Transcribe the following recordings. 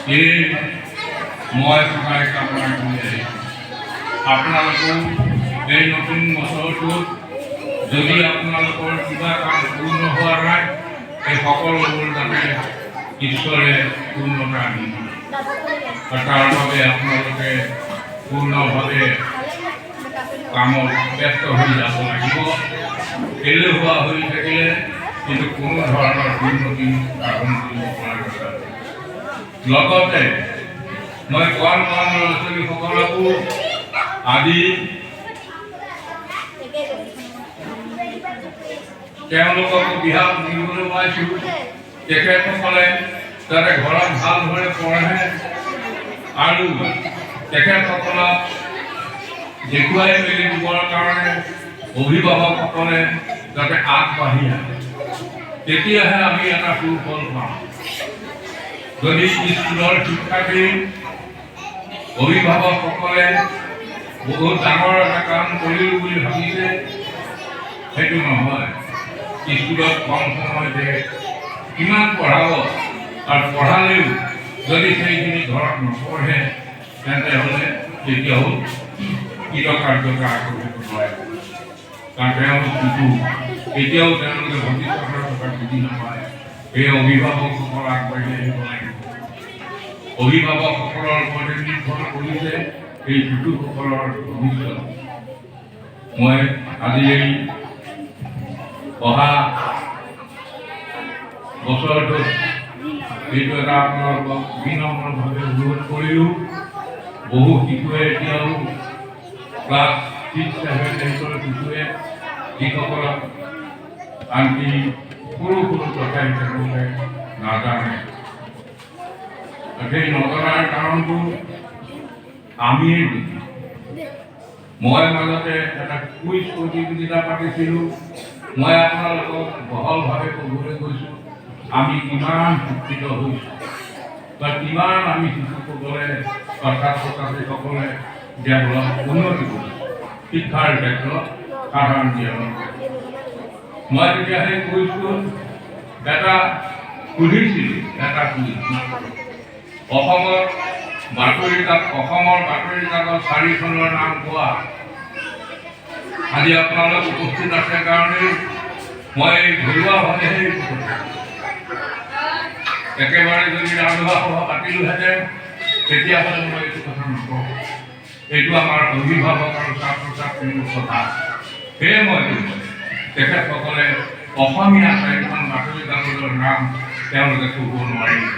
এই মই সহায় কামনা কৰি আপোনালোকেও এই নতুন বছৰটোত যদি আপোনালোকৰ কিবা কাম পূৰ্ণ হোৱা নাই এই সকলোবোৰ যাতে ঈশ্বৰে পূৰ্ণতা আনি তাৰ বাবে আপোনালোকে পূৰ্ণভাৱে কামত ব্যস্ত হৈ যাব লাগিব। এলেহুৱা হৈ থাকিলে কিন্তু কোনো ধৰণৰ উন্নতি সাধন কৰিব পৰা নাযায়। লগতে মই কণ ল'ৰা ছোৱালীসকলকো আজি তেওঁলোকক দিহা দিবলৈ পাইছোঁ। তেখেতসকলে যাতে ঘৰত ভালদৰে পঢ়ে আৰু তেখেতসকলক দেখুৱাই মেলি দিবৰ কাৰণে অভিভাৱকসকলে যাতে আগবাঢ়ি আহে, তেতিয়াহে আমি এটা সুফল পাম। যদি স্কুলৰ শিক্ষাৰ্থী অভিভাৱকসকলে বহুত ডাঙৰ এটা কাম কৰিলোঁ বুলি ভাবিছে, সেইটো নহয়। স্কুলত কম সময়তে কিমান পঢ়াব আৰু পঢ়ালেও যদি সেইখিনি ঘৰত নপঢ়ে তেন্তে হ'লে তেতিয়াও কৃতকাৰ্যতা কৰিব নোৱাৰে। কাৰণ তেওঁলোক শিশু, এতিয়াও তেওঁলোকে ভৱিষ্যতৰ কথা বুজি নাপায়। সেই অভিভাৱকসকল আগবাঢ়ি আহিব লাগিব। অভিভাৱকসকলৰ ওপৰতে নিৰ্ভৰ কৰিছে এই শিশুসকলৰ ভৱিষ্যত। মই আজি এই অহা বছৰটোত এইটো এটা আপোনালোকক বিনম্ৰভাৱে অনুৰোধ কৰিলোঁ। বহু শিশুৱে এতিয়াও ক্লাছ 6, 7, 8 শিশুৱে যিসকলক আনকি সৰু সৰু কথাই তেওঁলোকে নাজানে। সেই নজনাৰ কাৰণটো আমিয়ে বুজি। মই মাজতে এটা কুইজ প্ৰতিযোগিতা পাতিছিলোঁ। মই আপোনালোকক বহলভাৱে ক'বলৈ গৈছোঁ আমি কিমান শিক্ষিত হৈছোঁ বা কিমান আমি শিশুসকলে বা ছাত্ৰ ছাত্ৰীসকলে ডেভেলপ উন্নতি কৰিছোঁ শিক্ষাৰ ক্ষেত্ৰত, সাধাৰণ জ্ঞানৰ ক্ষেত্ৰত। মই তেতিয়া সেই কুইজটোত এটা সুধিছিলোঁ, এটা কুইজ অসমৰ বাতৰি কাকত 4খনৰ নাম কোৱা। আজি আপোনালোক উপস্থিত আছে কাৰণে মই ঘৰুৱাভাৱে একেবাৰে যদি ৰাজহুৱা সভা পাতিলোহেঁতেন তেতিয়াহ'লে মই এইটো কথা নকওঁ। এইটো আমাৰ অভিভাৱক আৰু ছাত্ৰ ছাত্ৰীৰ কথা। সেয়ে মই তেখেতসকলে অসমীয়া 4খন বাতৰি কাকতৰ নাম তেওঁলোকে ক'ব নোৱাৰিলে।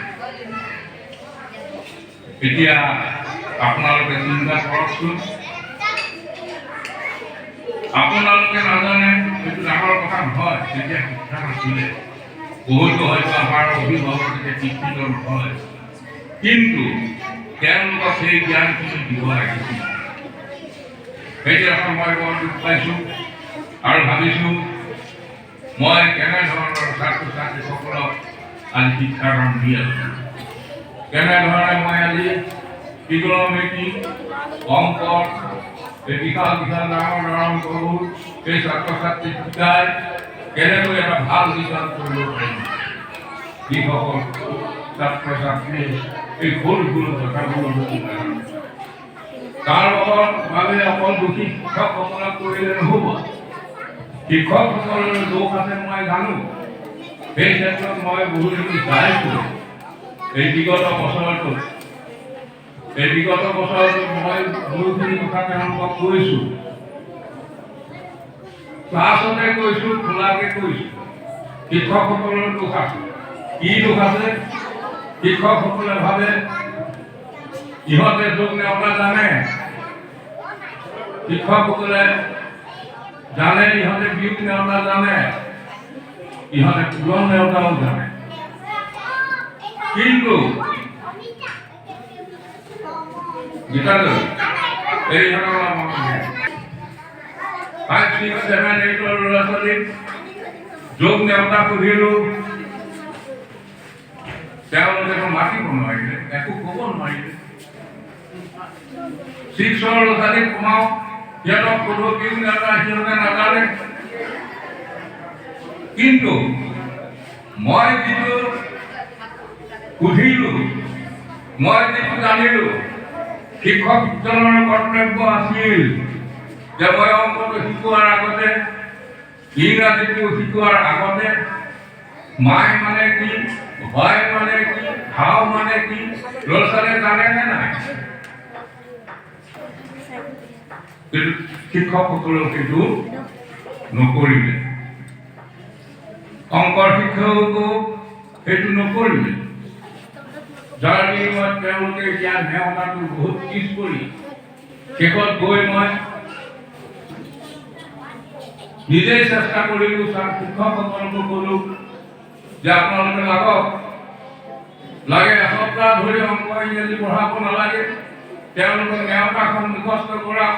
এতিয়া আপোনালোকে চিন্তা কৰকচোন, আপোনালোকে নাজানে এইটো ডাঙৰ কথা নহয়। তেতিয়া শিক্ষা নাছিলে, বহুতো হয়তো আমাৰ অভিভাৱক এতিয়া শিক্ষিত নহয়, কিন্তু তেওঁলোকক সেই জ্ঞানখিনি দিব লাগিছিল। সেইদিনাখন মই বৰ দুখ পাইছোঁ আৰু ভাবিছোঁ মই কেনেধৰণৰ ছাত্ৰ ছাত্ৰীসকলক আজি শিক্ষাদান দি আছোঁ, কেনেধৰণে মই আজি ত্ৰিকোণমিতি, অংক, এই বিশাল বিশাল ডাঙৰ অংকবোৰ এই ছাত্ৰ ছাত্ৰীক শিকাই কেনেকৈ এটা ভাল ৰিজাল্ট কৰিব পাৰিম। যিসকল ছাত্ৰ ছাত্ৰীয়ে এই ভুল কথাবোৰ তাৰ বাবে অকল দোষী শিক্ষকসকলক কৰিলে নহ'ব। শিক্ষকসকলৰ দোষ আছে মই জানো। সেই ক্ষেত্ৰত মই বহুখিনি চাইছোঁ। এই বিগত বছৰটোত মই বহুখিনি কথা তেওঁলোকক কৈছোঁ, ক্লাছতে কৈছোঁ, খোলাকে কৈছোঁ। শিক্ষকসকলৰ দোষ আছে। কি দোষ আছে? শিক্ষকসকলে ভাবে ইহঁতে যোগ নেওতা জানে, শিক্ষকসকলে জানে ইহঁতে বিয়োগ নেওতা জানে, ইহঁতে পূৰণ নেওতাও জানে। কিন্তু এই ল'ৰা ছোৱালীক যোগ নেওতা সুধিলোঁ, তেওঁলোকে মাতিব নোৱাৰিলে, একো ক'ব নোৱাৰিলে। 6ৰ ল'ৰা ছোৱালীক কমাওঁ, সিহঁতক সোধো বিয়োগ নেওতা, সিহঁতে নাজানে। কিন্তু মই যিটো সুধিলোঁ মই যিটো জানিলোঁ শিক্ষকজনৰ কৰ্তব্য আছিল যে মই অংকটো শিকোৱাৰ আগতে ইংৰাজীটো শিকোৱাৰ আগতে মাই মানে কি হয় মানে কি হাও মানে কি ল'ৰা ছোৱালীয়ে জানে নে নাই কিন্তু শিক্ষকসকলেও কিন্তু নকৰিলে অংকৰ শিক্ষকো সেইটো নকৰিলে যাৰ বিনিময়ত তেওঁলোকে এতিয়া নেওতাটো বহুত পিছ কৰি শেষত গৈ মই নিজেই চেষ্টা কৰিলোঁ শিক্ষকসকলকো ক'লোঁ যে আপোনালোকে লাগক লাগে এসপ্তাহ ধৰি অংক ইংৰাজী পঢ়াব নালাগে তেওঁলোকক নেওতাখন মুখস্থ কৰক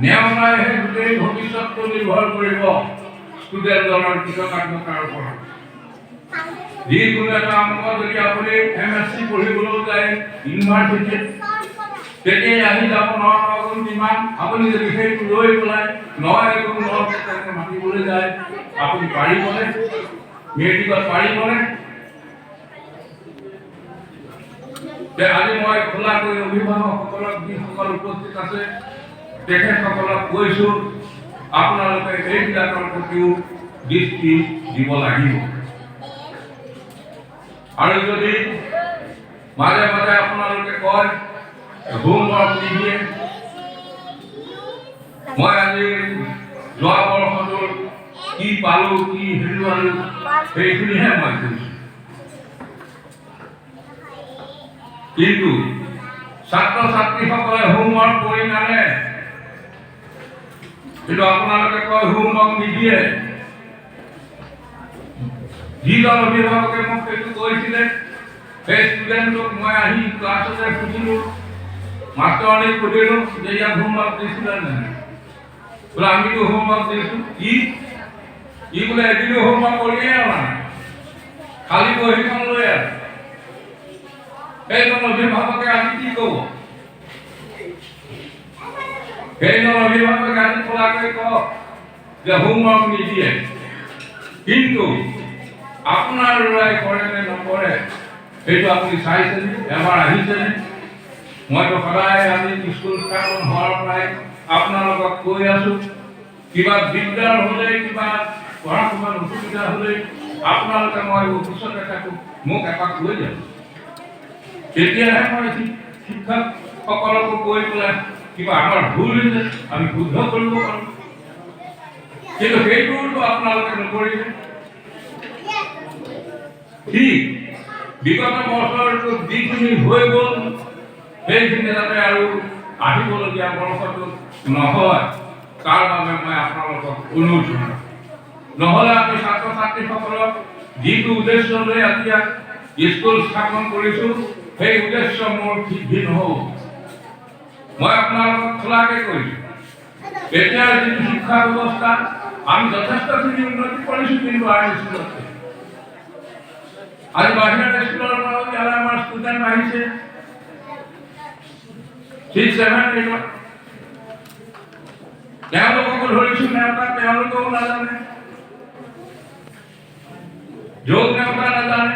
নেওতাইহে গোটেই ভৱিষ্যতটো নিৰ্ভৰ কৰিব ষ্টুডেণ্টজনৰ কৃতকাৰ্যতাৰ ওপৰত যিকোনো এটা অংক যদি আপুনি MSc পঢ়িবলৈ যায় ইউনিভাৰ্চিটিত তেতিয়াই আহি যাব 9 গুণ কিমান আপুনি যদি সেইটো লৈ পেলাই 9 গুণ 9 মাতিবলৈ যায় আপুনি পাৰিবনে মেট্ৰিকত পাৰিবনে আজি মই খোলাকৈ অভিভাৱকসকলক যিসকল উপস্থিত আছে তেখেতসকলক কৈছোঁ আপোনালোকে এইবিলাকৰ প্ৰতিও দৃষ্টি দিব লাগিব আৰু যদি মাজে মাজে আপোনালোকে কয় হোমৱৰ্ক নিদিয়ে মই আজি যোৱা বৰ্ষটোৰ কি পালোঁ কি হেৰুৱালোঁ সেইখিনিহে মই কৈছোঁ কিন্তু ছাত্ৰ ছাত্ৰীসকলে হোমৱৰ্ক কৰি নানে কিন্তু আপোনালোকে কয় হোমৱৰ্ক নিদিয়ে যিজন অভিভাৱকে মোক সেইটো কৈছিলে সেই ষ্টুডেণ্টক মই আহি ক্লাছতে সুধিলোঁ মাষ্টৰনীক সুধিলোঁ যে ইয়াক হোমৱৰ্ক দিছিলে নাই বোলে আমিতো হোমৱৰ্ক দিছোঁ ই বোলে এদিনো হোমৱৰ্ক কৰিয়ে অনা নাই খালী বহীখন লৈ আছে সেইজন অভিভাৱকে আজি কি ক'ব সেইজন অভিভাৱকে আজি খোলাকৈ কওক যে হোমৱৰ্ক নিদিয়ে কিন্তু আপোনাৰ ল'ৰাই কৰে নে নকৰে সেইটো আপুনি চাইছেনে এবাৰ আহিছেনে মইতো সদায় আজি স্কুল স্থাপন হোৱাৰ পৰাই আপোনালোকক কৈ আছোঁ কিবা দিগদাৰ হ'লে কিবা পঢ়া শুনাত অসুবিধা হ'লে আপোনালোকে মই অফিচতে থাকোঁ মোক এপাক লৈ যাব তেতিয়াহে মই শিক্ষকসকলকো কৈ পেলাই কিবা আমাৰ ভুল হৈছে আমি শুদ্ধ কৰিব পাৰোঁ কিন্তু সেইটোতো আপোনালোকে নকৰিলে ঠিক বিগত বছৰটো যিখিনি হৈ গ'ল সেইখিনি যাতে আৰু আহিবলগীয়া বৰ্ষটো নহয় তাৰ বাবে মই আপোনালোকক অনুৰোধ জনাওঁ নহ'লে আমি ছাত্ৰ ছাত্ৰীসকলক যিটো উদ্দেশ্য লৈ আজি স্কুল স্থাপন কৰিছোঁ সেই উদ্দেশ্য মোৰ সিদ্ধি নহ'ব মই আপোনালোকক খোলাকৈ কৈছোঁ এতিয়াৰ যিটো শিক্ষা ব্যৱস্থা আমি যথেষ্টখিনি উন্নতি কৰিছোঁ কিন্তু আইন স্কুলতকৈ আজি বাহিৰৰ স্কুলৰ পৰা ইয়ালৈ আমাৰ ষ্টুডেণ্ট আহিছে 6, 7, 8 তেওঁলোককো ধৰিছোঁ নেওতা তেওঁলোকেও নাজানে যোগ নেওতা নাজানে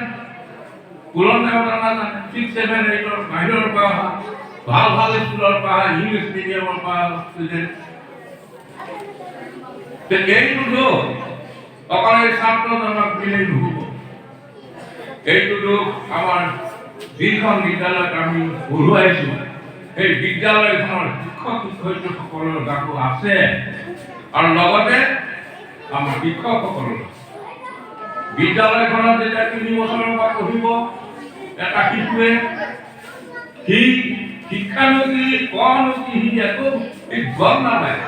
পুৰণ নেওতা নাজানে 6, 7, 8 বাহিৰৰ পৰা অহা ভাল স্কুলৰ পৰা ইংলিছ মিডিয়ামৰ পৰা ষ্টুডেণ্ট এইটো অকল এই ছাত্ৰজনক দিলেই নহ'ব এইটো আমাৰ যিখন বিদ্যালয়ত আমি পঢ়ুৱাইছোঁ সেই বিদ্যালয়খনৰ শিক্ষক শিক্ষয়িত্ৰীসকলৰ গাতো আছে আৰু লগতে আমাৰ শিক্ষকসকলৰ বিদ্যালয়খনত যেতিয়া 3 বছৰৰ পৰা পঢ়িব এটা শিশুৱে সি শিক্ষানতি কনতি সি একো গম নাপায়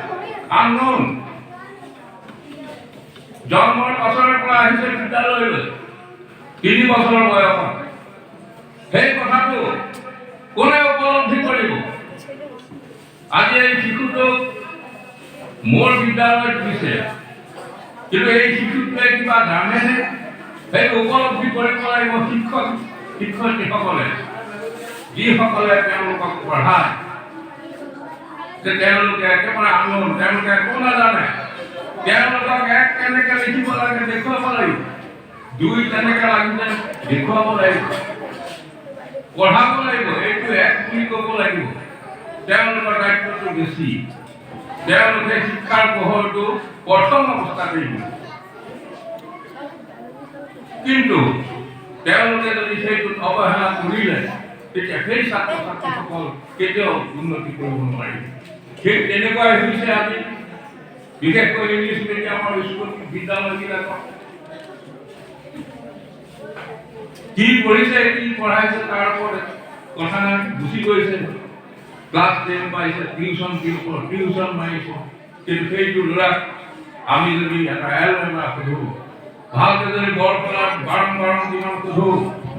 আননোন জন্মৰ পাছৰে পৰা আহিছে বিদ্যালয়লৈ 3 বছৰ বয়সত সেই কথাটো কোনে উপলব্ধি কৰিব আজি এই শিশুটোক মোৰ বিদ্যালয়ত দিছে কিন্তু এই শিশুটোৱে কিবা জানেনে সেইটো উপলব্ধি কৰিব লাগিব শিক্ষক শিক্ষয়িত্ৰীসকলে যিসকলে তেওঁলোকক পঢ়ায় যে তেওঁলোকে একেবাৰে আনন্দ তেওঁলোকে একো নাজানে তেওঁলোকক এক কেনেকৈ লিখিব লাগে দেখুৱাব লাগিব 2 কেনেকৈ লাগিছে দেখুৱাব লাগিব পঢ়াব লাগিব, এইটো এক বুলি ক'ব লাগিব। তেওঁলোকৰ দায়িত্বটো বেছি। তেওঁলোকে শিক্ষাৰ পোহৰটো প্ৰথম অৱস্থাতেই দিব। কিন্তু তেওঁলোকে যদি সেইটোত অৱহেলা কৰিলে তেতিয়া সেই ছাত্ৰ ছাত্ৰীসকল কেতিয়াও উন্নতি কৰিব নোৱাৰিব। ঠিক তেনেকুৱাই হৈছে আজি বিশেষকৈ ইংলিছ মিডিয়ামৰ স্কুল বিদ্যালয়বিলাকত কি পঢ়িছে কি পঢ়াইছে তাৰ ওপৰত কথা নাই, গুচি গৈছে। ক্লাছ 10 পাইছে, টিউচন মাৰিছে। কিন্তু সেইটো ল'ৰাক আমি যদি এটা এলমেণ্ট সোধো, ভালকে যদি বৰপেলাত বাৰম্বাৰ যিমান সোধো,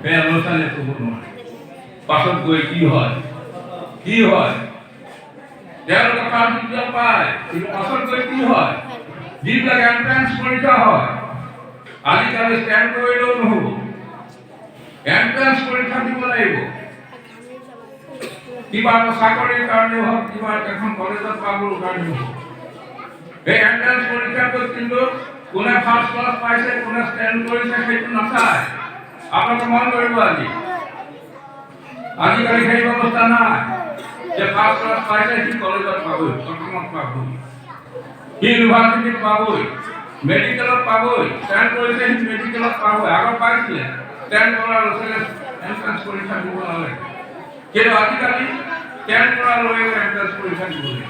সেই ল'ৰা ছোৱালীয়ে ক'ব নোৱাৰে। পাছত গৈ কি হয় তেওঁলোকে পাৰ্টিকেল পায়, কিন্তু পাছত গৈ কি হয়? যিবিলাক এন্ট্ৰেন্স পৰীক্ষা হয়, আজিকালি ষ্টেণ্ড কৰিলেও নহ'ব, এন্ট্ৰেন্স পৰীক্ষা দিব লাগিব। কিবা এটা চাকৰিৰ কাৰণে হওক, কিবা এখন কলেজত পাবৰ কাৰণে হওক, এই এন্ট্ৰেন্স পৰীক্ষাটোত কিন্তু কোনে ফাৰ্ষ্ট ক্লাছ পাইছে, কোনে ষ্টেণ্ড কৰিছে সেইটো নাচায়। আপোনালোকে মন কৰিব আজিকালি সেই ব্যৱস্থা নাই যে ফাৰ্ষ্ট ক্লাছ পাইছে সি কলেজত পাবই, প্ৰথমত পাবই, সি ইউনিভাৰ্চিটিত পাবই, মেডিকেলত পাবই, ষ্টেণ্ড কৰিছে সি মেডিকেলত পাবই। আগত পাইছিলে ষ্টেণ্ড কৰা ল'ৰা ছোৱালীয়ে এন্ট্ৰেন্স পৰীক্ষা দিব নালাগে, কিন্তু আজিকালি ষ্টেণ্ড কৰা ল'ৰাই এন্ট্ৰেন্স পৰীক্ষা দিব লাগে।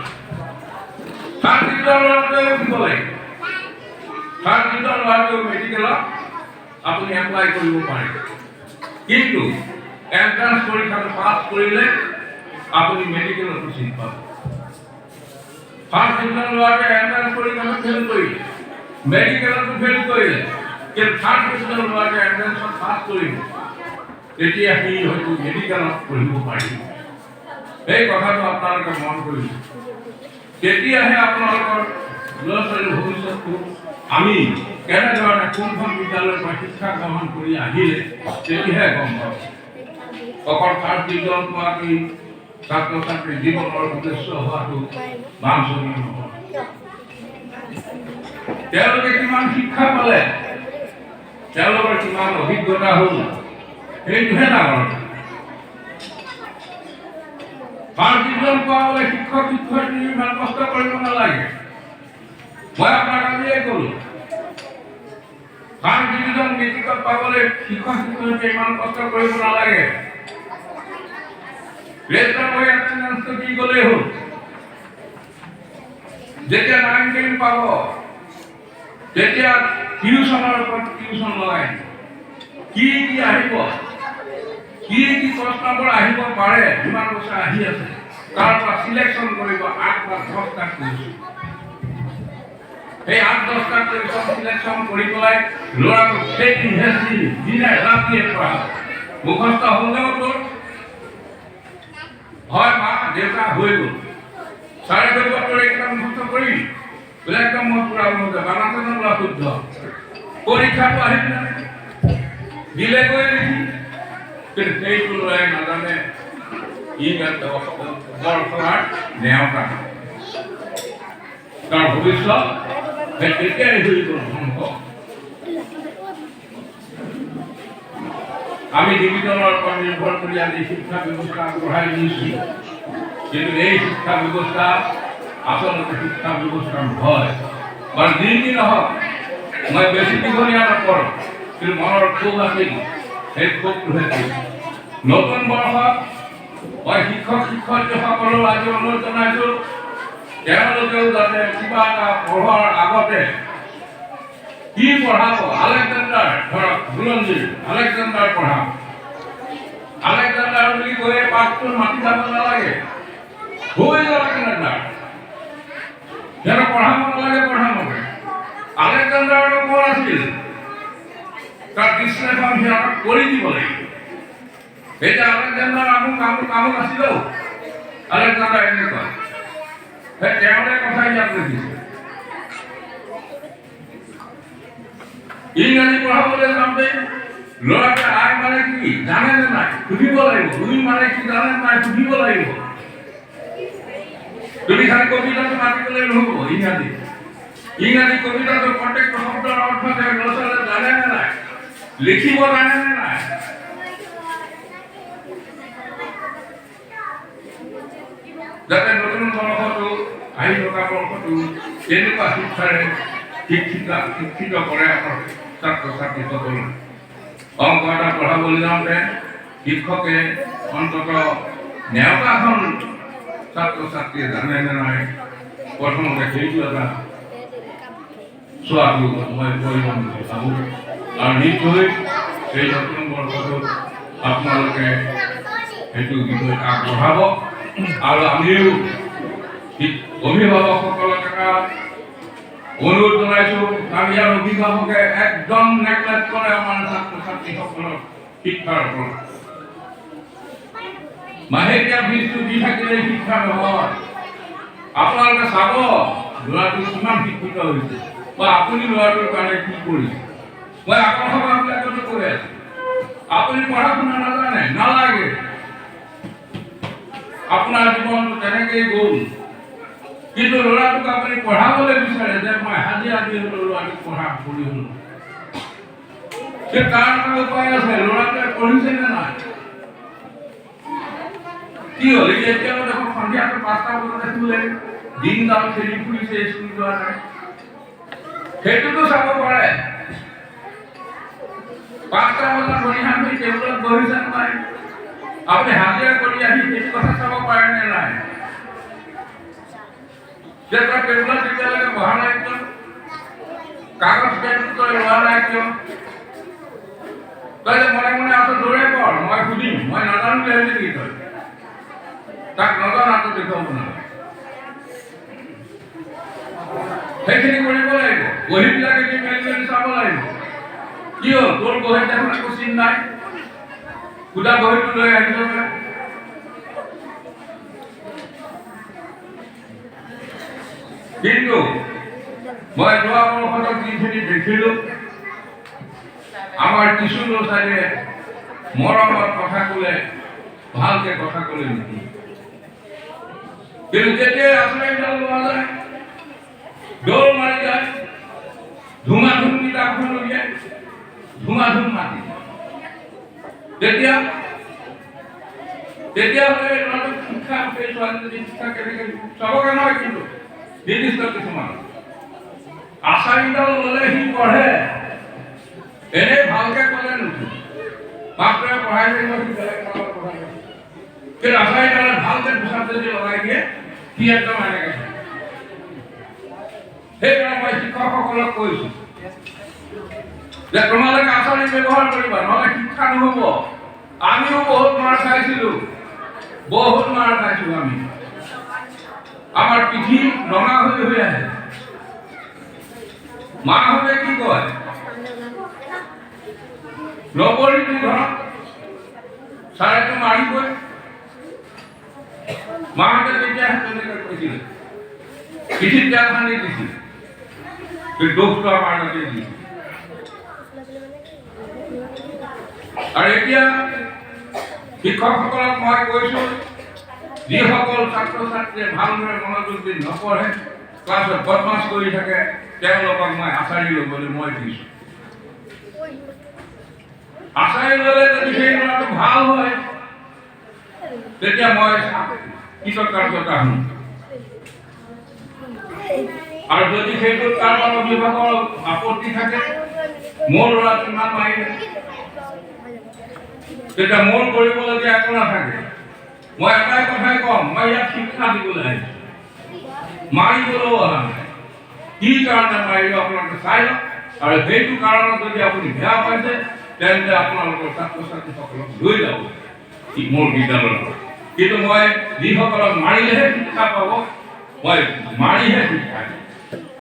থাৰ্ড ডিভিজন ল'ৰাটোৱেও দিব লাগে। থাৰ্ড ডিভিজন ল'ৰাটোৱেও মেডিকেলত আপুনি এপ্লাই কৰিব পাৰে, কিন্তু এন্ট্ৰেন্স পৰীক্ষাটো পাছ কৰিলে আপুনি মেডিকেলতো চিট পাব। ফাৰ্ষ্ট ডিভিজন ল'ৰাটোৱে এন্ট্ৰেন্স পৰীক্ষাটো ফেল কৰিলে, মেডিকেলতো ফেল কৰিলে, কিন্তু থাৰ্ড ডিভিজন ল'ৰাটোৱে এন্ট্ৰেন্সত পাছ কৰিলে, তেতিয়া সি হয়তো মেডিকেলত পঢ়িব পাৰিব। এই কথাটো আপোনালোকে মন কৰিব। তেতিয়াহে আপোনালোকৰ ল'ৰা ছোৱালীৰ ভৱিষ্যতটো আমি কেনেধৰণে কোনখন বিদ্যালয়ৰ পৰা শিক্ষা গ্ৰহণ কৰি আহিলে তেতিয়াহে গম পাব। অকল থাৰ্ড ডিভিজন পোৱাকৈ ছাত্ৰ ছাত্ৰীৰ জীৱনৰ উদ্দেশ্য হোৱাটো বাঞ্ছনীয় নহয়। তেওঁলোকে কিমান শিক্ষা পালে, তেওঁলোকৰ কিমান অভিজ্ঞতা হ'ল, সেইটোহে ডাঙৰ। ফাৰ্ষ্ট ডিভিজন পোৱাবলৈ শিক্ষক শিক্ষয়িত্ৰী ইমান কষ্ট কৰিব নালাগে। মই আপোনাক আজিয়ে ক'লো, ফাৰ্ষ্ট ডিভিজন মেট্ৰিকত পাবলৈ শিক্ষক শিক্ষয়িত্ৰী ইমান কষ্ট কৰিব নালাগে। ৰেজিষ্টাৰ হৈ এটেণ্ডেন্সটো দি গ'লেই হ'ল। যেতিয়া 9, 10 পাব তেতিয়া টিউচনৰ ওপৰত টিউচন লগাই কি আহিব, কি প্ৰশ্নবোৰ আহিব পাৰে, যিমান বছৰ আহি আছে তাৰ পৰা চিলেকশ্যন কৰিব 8 বা 10টা কুইজ। সেই 8-10টা কুইজত চিলেকশ্যন কৰি পেলাই ল'ৰাটোক খেতি হেঁচি দিনে ৰাতিয়ে পঢ়াব। মুখস্থ হ'লেও তোৰ হয় মা দেউতা হৈ গ'ল, চাৰে কৰিব তোৰ এইকেইটা মুখস্থ কৰিবি বোলে একদম মই পুৰা বানাচন লোৱা শুদ্ধ। পৰীক্ষাটো আহিব দিলে গৈ লিখি, কিন্তু সেইটো ল'ৰাই নাজানে ই দৰ্শনাৰ নেওতা, তাৰ ভৱিষ্যত তেতিয়াই হৈ গ'ল ধ্বংস। আমি ডিভিজনৰ ওপৰত নিৰ্ভৰ কৰি আজি শিক্ষা ব্যৱস্থা আগবঢ়াই নিছোঁ, কিন্তু এই শিক্ষা ব্যৱস্থা আচলতে শিক্ষা ব্যৱস্থা নহয়। কাৰণ যি নহওক, মই বেছি দীঘলীয়া নকৰোঁ, কিন্তু মনৰ ক্ষোভ আছিল, সেই ক্ষোভটোহে কৰিছোঁ। নতুন বৰ্ষত মই শিক্ষক শিক্ষয়িত্ৰীসকলক আজি অনুৰোধ জনাইছোঁ, তেওঁলোকেও যাতে কিবা এটা পঢ়োৱাৰ আগতে কি পঢ়াব, আলেকজাণ্ডাৰ ধৰক বুৰঞ্জীৰ আলেকজাণ্ডাৰ পঢ়াব। আলেকজাণ্ডাৰ বুলি কৈ পাঠটো মাতি যাব নালাগে, হৈ যাব আলেকজাণ্ডাৰ সিহঁতক পঢ়াব নালাগে। আলেকজাণ্ডাৰটো কোন আছিল তাৰ বিশ্লেষণ সিহঁতক কৰি দিব লাগিব। এতিয়া আলেকজাণ্ডাৰ আমুক আছিলেও আলেকজাণ্ডাৰ এনেকুৱা, সেই তেওঁৰে কথা ইয়াত লিখিছে। ইংৰাজী পঢ়াবলৈ যাওঁতে ল'ৰাটোৱে আই মানে কি জানে নে নাই সুধিব লাগিব, দুই মানে কি জানে নে নাই সুধিব লাগিব। তুমি খালি কবিতাটো মাতিবলৈ নহ'ব। ইংৰাজী কবিতাটোৰ প্ৰত্যেকটো শব্দৰ অৰ্থ ল'ৰা ছোৱালীয়ে জানে নে নাই, লিখিব জানে নে নাই, যাতে নতুন বৰ্ষটো আহি থকা বৰ্ষটো তেনেকুৱা শিক্ষাৰে শিক্ষিত কৰে আমাৰ ছাত্ৰ ছাত্ৰীসকল। অংক এটা পঢ়াবলৈ যাওঁতে শিক্ষকে অন্তত নেওতাখন ছাত্ৰ ছাত্ৰীয়ে জানে নে নাই প্ৰথমতে সেইটো এটা চোৱাটো মই প্ৰয়োজন বুলি ভাবোঁ। আৰু নিশ্চয় এই নতুন বৰ্ষটোত আপোনালোকে সেইটো বিষয়ে আগবঢ়াব। আৰু আমিও অভিভাৱকসকলক এটা অনুৰোধ জনাইছোঁ, কাৰণ ইয়াৰ অভিভাৱকে একদম নেগলেক্ট কৰে আমাৰ ছাত্ৰ ছাত্ৰীসকলক শিক্ষাৰ ওপৰত। মাহেকীয়া ফিজটো দি থাকিলে শিক্ষা নহয়। আপোনালোকে চাব ল'ৰাটো কিমান শিক্ষিত হৈছে বা আপুনি ল'ৰাটোৰ কাৰণে কি কৰিছে। মই আগৰ সভাবিলাকতো কৈ আছোঁ, আপুনি পঢ়া শুনা নাজানে, নালাগে। আপোনাৰ জীৱনটো তেনেকেই গ'ল, কিন্তু ল'ৰাটোক আপুনি পঢ়াবলৈ বিচাৰে যে মই হাজিৰা দি হ'লেও ল'ৰাটোক পঢ়া পঢ়ি হ'লো। তাৰ এটা উপায় আছে, ল'ৰাটোৱে পঢ়িছে নে নাই। কি হ'ল এতিয়াও দেখোন সন্ধিয়াটো 5টা বজাতে শুলে, দিনডাল খেলি ফুৰিছে, স্কুল যোৱা নাই। সেইটোতো চাব পাৰে। 5টা বজাত বনিহান হৈ টেবুলত বহিছে নাই, আপুনি হাজিৰা কৰি আহি সেইটো কথা চাব পাৰে নে নাই। যে তই টেবুলত তেতিয়ালৈকে বহা নাই কিয়, কাগজ পেন তই লোৱা নাই কিয়, তই যে মনে মনে আছ দৌৰে পঢ়, মই সুধিম, মই নাজানো বুলি ভাবিলি নেকি তই। তাক নজনাটো দেখুৱাব নালাগে, সেইখিনি কৰিব লাগিব। বহীবিলাকে দি মেলি মেলি চাব লাগিব। কি হ'ল তোৰ বহীত দেখোন একো চিন নাই, সুধা বহীটো লৈ আহিব পাৰে। কিন্তু মই যোৱা বৰ্ষত যিখিনি দেখিলোঁ, আমাৰ কিছু ল'ৰা ছোৱালীয়ে মৰমত কথা ক'লে, ভালকে কথা ক'লে নেকি, কিন্তু যেতিয়াই আশ্ৰয়ডাল লোৱা যায়, দৌৰ মাৰি যায়, ধুমাধুম কিতাপখন উলিয়াই ধুমাধুম মাতি, তেতিয়াহ'লে ল'ৰাটোক শিক্ষা সেই ছোৱালীজনী শিক্ষা কেনেকৈ চবকে নহয়, কিন্তু নিৰ্দিষ্ট কিছুমান আচাৰীডাল ল'লে সি পঢ়ে, এনেই ভালকে ক'লে নুঠে। মাষ্টৰে পঢ়াই থাকিব, সি বেলেগ কামত পঢ়াই থাকিব, কিন্তু আচাৰীডালে ভালকে পোচাক যদি লগাই দিয়ে সি একদম এনেকৈ। সেইকাৰণে মই শিক্ষকসকলক কৈছোঁ যে তোমালোকে আচাৰী ব্যৱহাৰ কৰিবা, নহ'লে শিক্ষা নহ'ব। আমিও বহুত মাৰ খাইছিলোঁ, বহুত মাৰ খাইছোঁ আমি। আমাৰ পিঠি ৰঙা হৈ আহে। মাহঁতে কি কয়, নবৰিটো ঘৰত চাৰেটো মাৰিবই। মাহঁতে তেতিয়া তেনেকৈ কৈছিলে, পিঠিত তেল সানি দিছিল, দোষটো আমাৰ তাতে দিছিল। আৰু এতিয়া শিক্ষকসকলক মই কৈছোঁ, যিসকল ছাত্ৰ ছাত্ৰীয়ে ভালদৰে মনোযোগ দি নপঢ়ে, ক্লাছত বদমাছ কৰি থাকে, তেওঁলোকক মই আচাৰী ল'বলৈ মই দিছোঁ। আচাৰী ল'লে যদি সেই ল'ৰাটো ভাল হয়, তেতিয়া মই কৃতকাৰ্যতা হ'ম। আৰু যদি সেইটোত কাৰোবাৰ অভিভাৱকৰ আপত্তি থাকে, মোৰ ল'ৰা কিমান মাৰিলে, তেতিয়া মোৰ কৰিবলগীয়া একো নাথাকে। মই এটাই কথাই ক'ম, মই ইয়াত শিক্ষা দিবলৈ আহিছোঁ, মাৰিবলৈও অহা নাই। কি কাৰণে মাৰিব আপোনালোকে চাই লওক, আৰু সেইটো কাৰণত যদি আপুনি বেয়া পাইছে, তেন্তে আপোনালোকৰ ছাত্ৰ ছাত্ৰীসকলক লৈ যাব মোৰ বিদ্যালয়ৰ পৰা। কিন্তু মই যিসকলক মাৰিলেহে শিক্ষা পাব, মই মাৰিহে শিক্ষা দিম।